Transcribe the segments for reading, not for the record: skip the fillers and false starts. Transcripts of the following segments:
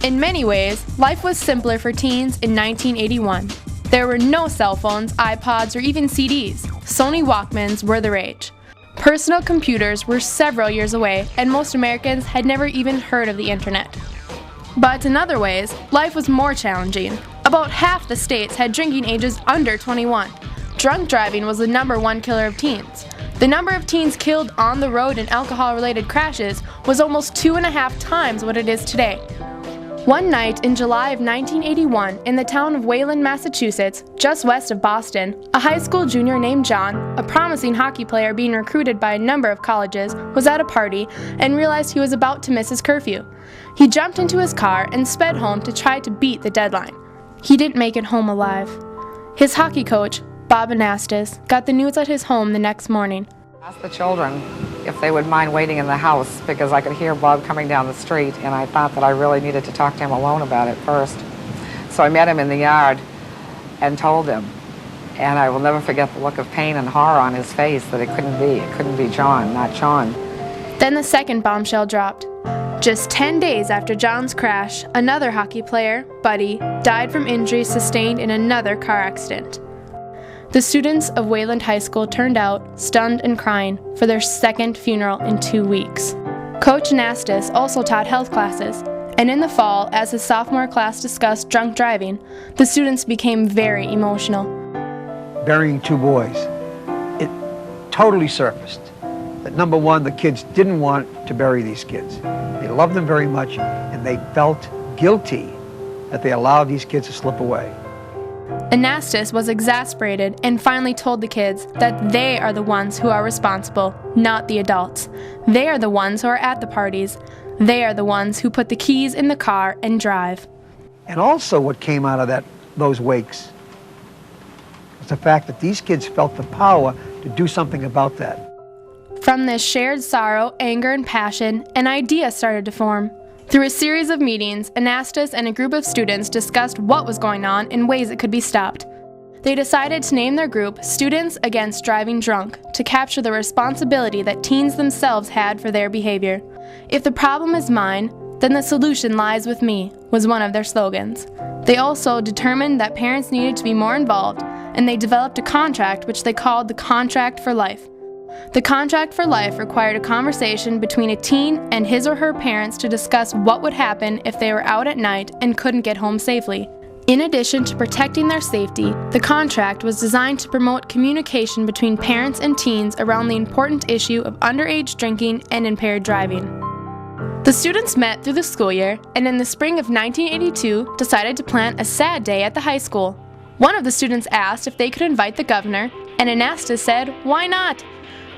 In many ways, life was simpler for teens in 1981. There were no cell phones, iPods, or even CDs. Sony Walkmans were the rage. Personal computers were several years away, and most Americans had never even heard of the internet. But in other ways, life was more challenging. About half the states had drinking ages under 21. Drunk driving was the #1 killer of teens. The number of teens killed on the road in alcohol-related crashes was almost 2.5 times what it is today. One night in July of 1981, in the town of Wayland, Massachusetts, just west of Boston, a high school junior named John, a promising hockey player being recruited by a number of colleges, was at a party and realized he was about to miss his curfew. He jumped into his car and sped home to try to beat the deadline. He didn't make it home alive. His hockey coach, Bob Anastas, got the news at his home the next morning. I asked the children if they would mind waiting in the house because I could hear Bob coming down the street, and I thought that I really needed to talk to him alone about it first. So I met him in the yard and told him, and I will never forget the look of pain and horror on his face that it couldn't be John, not John. Then the second bombshell dropped. Just 10 days after John's crash, another hockey player, Buddy, died from injuries sustained in another car accident. The students of Wayland High School turned out, stunned and crying, for their second funeral in 2 weeks. Coach Anastas also taught health classes, and in the fall, as his sophomore class discussed drunk driving, the students became very emotional. Burying 2 boys, it totally surfaced that #1, the kids didn't want to bury these kids. They loved them very much, and they felt guilty that they allowed these kids to slip away. Anastas was exasperated and finally told the kids that they are the ones who are responsible, not the adults. They are the ones who are at the parties. They are the ones who put the keys in the car and drive. And also what came out of those wakes was the fact that these kids felt the power to do something about that. From this shared sorrow, anger, and passion, an idea started to form. Through a series of meetings, Anastas and a group of students discussed what was going on and ways it could be stopped. They decided to name their group Students Against Driving Drunk to capture the responsibility that teens themselves had for their behavior. "If the problem is mine, then the solution lies with me," was one of their slogans. They also determined that parents needed to be more involved, and they developed a contract which they called the Contract for Life. The Contract for Life required a conversation between a teen and his or her parents to discuss what would happen if they were out at night and couldn't get home safely. In addition to protecting their safety, the contract was designed to promote communication between parents and teens around the important issue of underage drinking and impaired driving. The students met through the school year and in the spring of 1982 decided to plan a SADD day at the high school. One of the students asked if they could invite the governor, and Anastas said, "Why not?"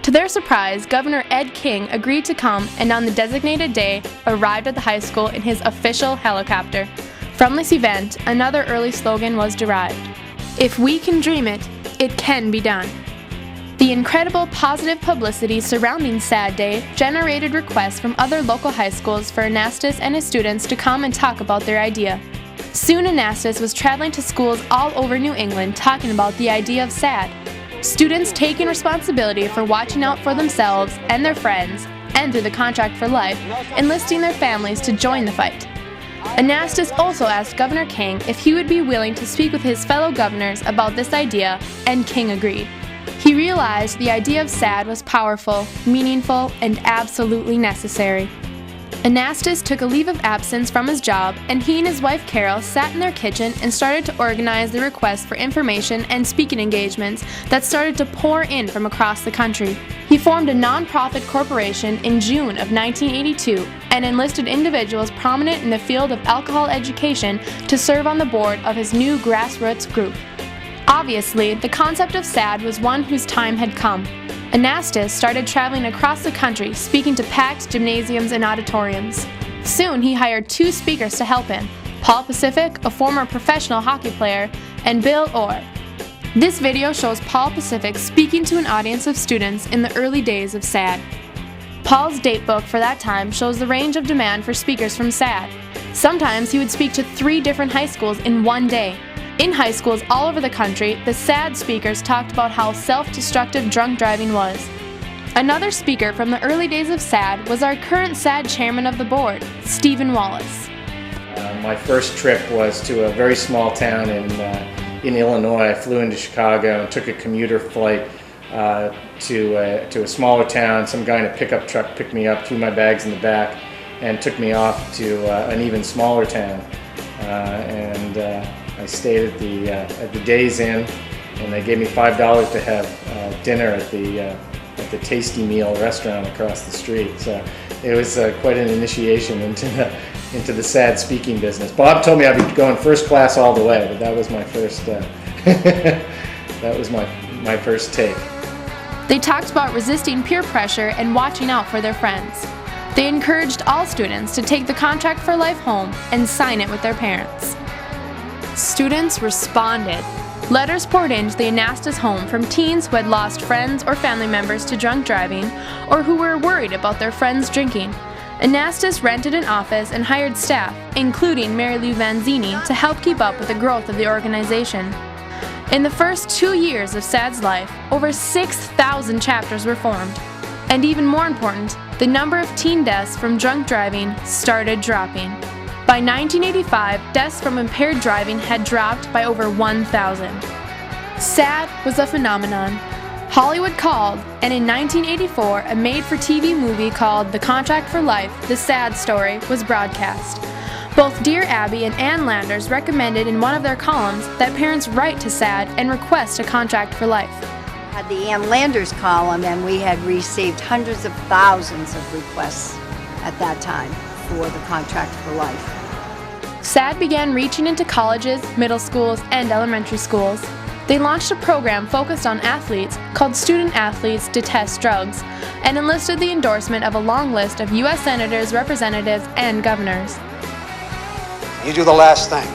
To their surprise, Governor Ed King agreed to come and on the designated day arrived at the high school in his official helicopter. From this event, another early slogan was derived: "If we can dream it, it can be done." The incredible positive publicity surrounding SADD Day generated requests from other local high schools for Anastas and his students to come and talk about their idea. Soon Anastas was traveling to schools all over New England talking about the idea of SADD. Students taking responsibility for watching out for themselves and their friends, and through the Contract for Life, enlisting their families to join the fight. Anastas also asked Governor King if he would be willing to speak with his fellow governors about this idea, and King agreed. He realized the idea of SADD was powerful, meaningful, and absolutely necessary. Anastas took a leave of absence from his job, and he and his wife Carol sat in their kitchen and started to organize the requests for information and speaking engagements that started to pour in from across the country. He formed a nonprofit corporation in June of 1982 and enlisted individuals prominent in the field of alcohol education to serve on the board of his new grassroots group. Obviously, the concept of SADD was one whose time had come. Anastas started traveling across the country, speaking to packed gymnasiums and auditoriums. Soon, he hired 2 speakers to help him: Paul Pacific, a former professional hockey player, and Bill Orr. This video shows Paul Pacific speaking to an audience of students in the early days of SADD. Paul's date book for that time shows the range of demand for speakers from SADD. Sometimes he would speak to 3 different high schools in one day. In high schools all over the country, the SADD speakers talked about how self-destructive drunk driving was. Another speaker from the early days of SADD was our current SADD chairman of the board, Stephen Wallace. My first trip was to a very small town in Illinois. I flew into Chicago and took a commuter flight to a smaller town. Some guy in a pickup truck picked me up, threw my bags in the back, and took me off to an even smaller town. I stayed at the Days Inn, and they gave me $5 to have dinner at the Tasty Meal restaurant across the street. So it was quite an initiation into the SADD speaking business. Bob told me I'd be going first class all the way, but that was my first that was my first take. They talked about resisting peer pressure and watching out for their friends. They encouraged all students to take the contract for life home and sign it with their parents. Students responded. Letters poured into the Anastas home from teens who had lost friends or family members to drunk driving, or who were worried about their friends drinking. Anastas rented an office and hired staff, including Mary Lou Vanzini, to help keep up with the growth of the organization. In the first 2 years of SADD's life, over 6,000 chapters were formed. And even more important, the number of teen deaths from drunk driving started dropping. By 1985, deaths from impaired driving had dropped by over 1,000. SADD was a phenomenon. Hollywood called, and in 1984, a made-for-TV movie called The Contract for Life, The SADD Story, was broadcast. Both Dear Abby and Ann Landers recommended in one of their columns that parents write to SADD and request a contract for life. Had the Ann Landers column, and we had received hundreds of thousands of requests at that time for the contract for life. SADD began reaching into colleges, middle schools, and elementary schools. They launched a program focused on athletes called Student Athletes Detest Drugs, and enlisted the endorsement of a long list of U.S. senators, representatives, and governors. You do the last thing.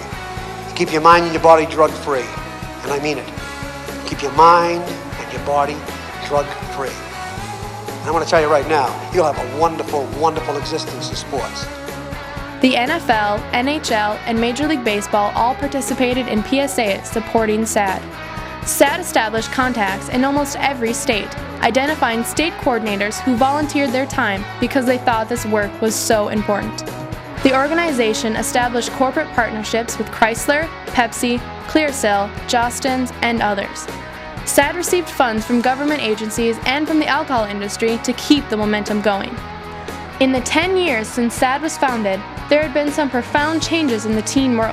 Keep your mind and your body drug-free, and I mean it. Keep your mind and your body drug-free. And I want to tell you right now, you'll have a wonderful, wonderful existence in sports. The NFL, NHL, and Major League Baseball all participated in PSAs supporting SADD. SADD established contacts in almost every state, identifying state coordinators who volunteered their time because they thought this work was so important. The organization established corporate partnerships with Chrysler, Pepsi, Clearasil, Jostens, and others. SADD received funds from government agencies and from the alcohol industry to keep the momentum going. In the 10 years since SADD was founded, there had been some profound changes in the teen world.